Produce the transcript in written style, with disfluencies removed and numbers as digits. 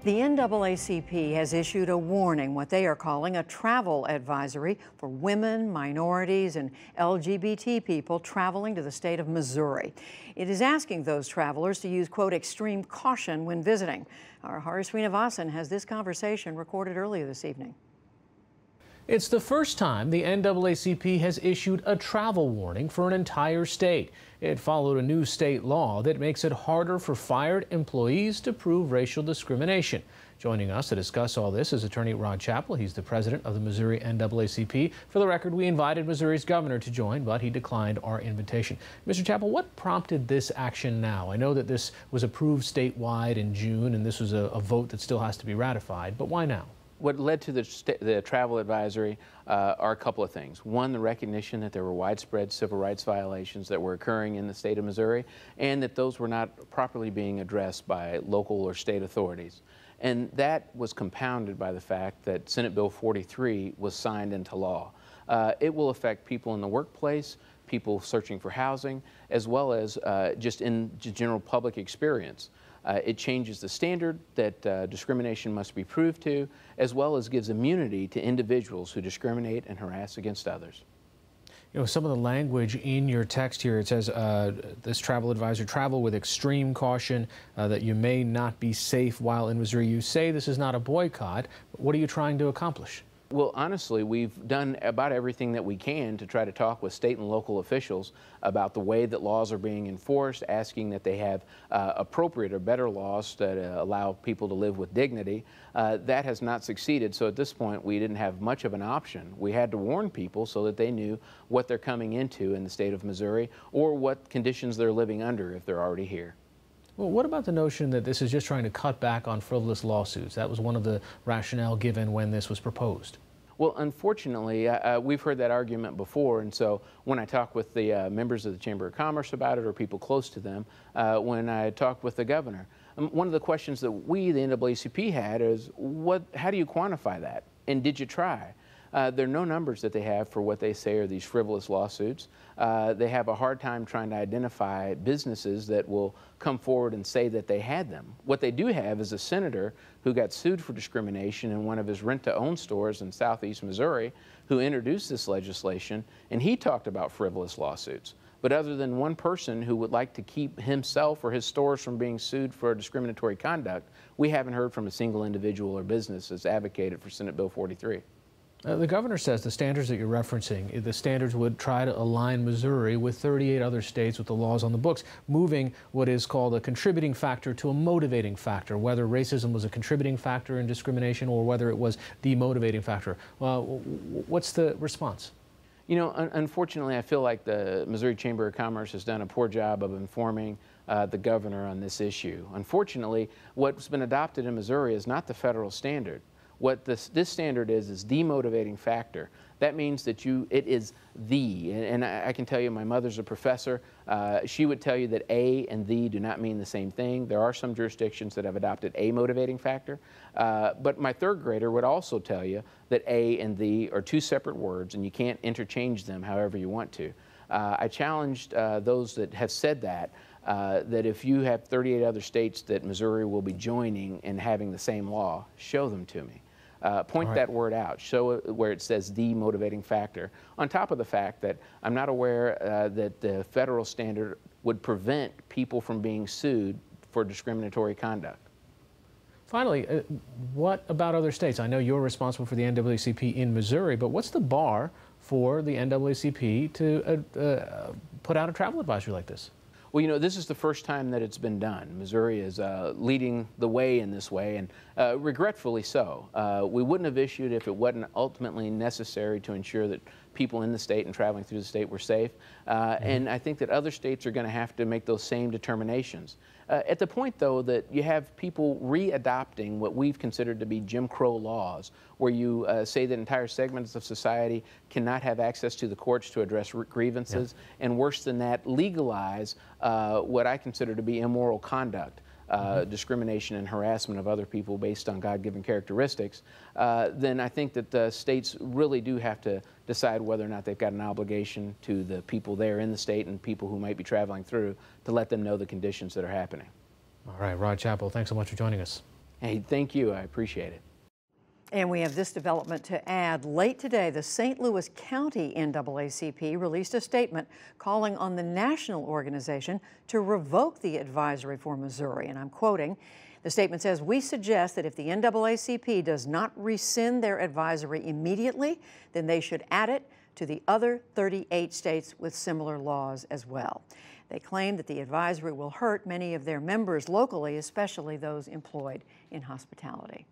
The NAACP has issued a warning, what they are calling a travel advisory for women, minorities, and LGBT people traveling to the state of Missouri. It is asking those travelers to use, quote, extreme caution when visiting. Our Hari Srinivasan has this conversation recorded earlier this evening. It's the first time the NAACP has issued a travel warning for an entire state. It followed a new state law that makes it harder for fired employees to prove racial discrimination. Joining us to discuss all this is attorney Rod Chappell. He's the president of the Missouri NAACP. For the record, we invited Missouri's governor to join, but he declined our invitation. Mr. Chappell, what prompted this action now? I know that this was approved statewide in June, and this was a vote that still has to be ratified, but why now? What led to the travel advisory are a couple of things. One, the recognition that there were widespread civil rights violations that were occurring in the state of Missouri, and that those were not properly being addressed by local or state authorities. And that was compounded by the fact that Senate Bill 43 was signed into law. It will affect people in the workplace, people searching for housing, as well as just in general public experience. It changes the standard that discrimination must be proved to, as well as gives immunity to individuals who discriminate and harass against others. You know, some of the language in your text here, it says this travel advisor, travel with extreme caution, that you may not be safe while in Missouri. You say this is not a boycott. What are you trying to accomplish? Well, honestly, we've done about everything that we can to try to talk with state and local officials about the way that laws are being enforced, asking that they have appropriate or better laws that allow people to live with dignity. That has not succeeded, so at this point we didn't have much of an option. We had to warn people so that they knew what they're coming into in the state of Missouri or what conditions they're living under if they're already here. Well, what about the notion that this is just trying to cut back on frivolous lawsuits? That was one of the rationale given when this was proposed. Well, unfortunately, we've heard that argument before, and so when I talk with the members of the Chamber of Commerce about it or people close to them, when I talked with the governor, one of the questions that we, the NAACP, had is, how do you quantify that? And did you try? There are no numbers that they have for what they say are these frivolous lawsuits. They have a hard time trying to identify businesses that will come forward and say that they had them. What they do have is a senator who got sued for discrimination in one of his rent-to-own stores in southeast Missouri who introduced this legislation, and he talked about frivolous lawsuits. But other than one person who would like to keep himself or his stores from being sued for discriminatory conduct, we haven't heard from a single individual or business that's advocated for Senate Bill 43. The governor says the standards that you're referencing, the standards would try to align Missouri with 38 other states with the laws on the books, moving what is called a contributing factor to a motivating factor, whether racism was a contributing factor in discrimination or whether it was the motivating factor. What's the response? You know, unfortunately, I feel like the Missouri Chamber of Commerce has done a poor job of informing the governor on this issue. Unfortunately, what's been adopted in Missouri is not the federal standard. What this standard is the motivating factor. That means that it is and I can tell you my mother's a professor. She would tell you that a and the do not mean the same thing. There are some jurisdictions that have adopted a motivating factor. But my third grader would also tell you that a and the are two separate words and you can't interchange them however you want to. I challenged those that have said that if you have 38 other states that Missouri will be joining and having the same law, show them to me. Point that word out. Show it where it says the motivating factor. On top of the fact that I'm not aware that the federal standard would prevent people from being sued for discriminatory conduct. Finally, what about other states? I know you're responsible for the NAACP in Missouri, but what's the bar for the NAACP to put out a travel advisory like this? Well, you know, this is the first time that it's been done. Missouri is leading the way in this way, and regretfully so. We wouldn't have issued if it wasn't ultimately necessary to ensure that people in the state and traveling through the state were safe. And I think that other states are going to have to make those same determinations. At the point, though, that you have people re-adopting what we've considered to be Jim Crow laws, where you say that entire segments of society cannot have access to the courts to address grievances, and worse than that, legalize what I consider to be immoral conduct. Discrimination and harassment of other people based on God-given characteristics, then I think that the states really do have to decide whether or not they've got an obligation to the people there in the state and people who might be traveling through to let them know the conditions that are happening. All right, Rod Chappell, thanks so much for joining us. Hey, thank you. I appreciate it. And we have this development to add. Late today, the St. Louis County NAACP released a statement calling on the national organization to revoke the advisory for Missouri. And I'm quoting, the statement says, "We suggest that if the NAACP does not rescind their advisory immediately, then they should add it to the other 38 states with similar laws as well." They claim that the advisory will hurt many of their members locally, especially those employed in hospitality.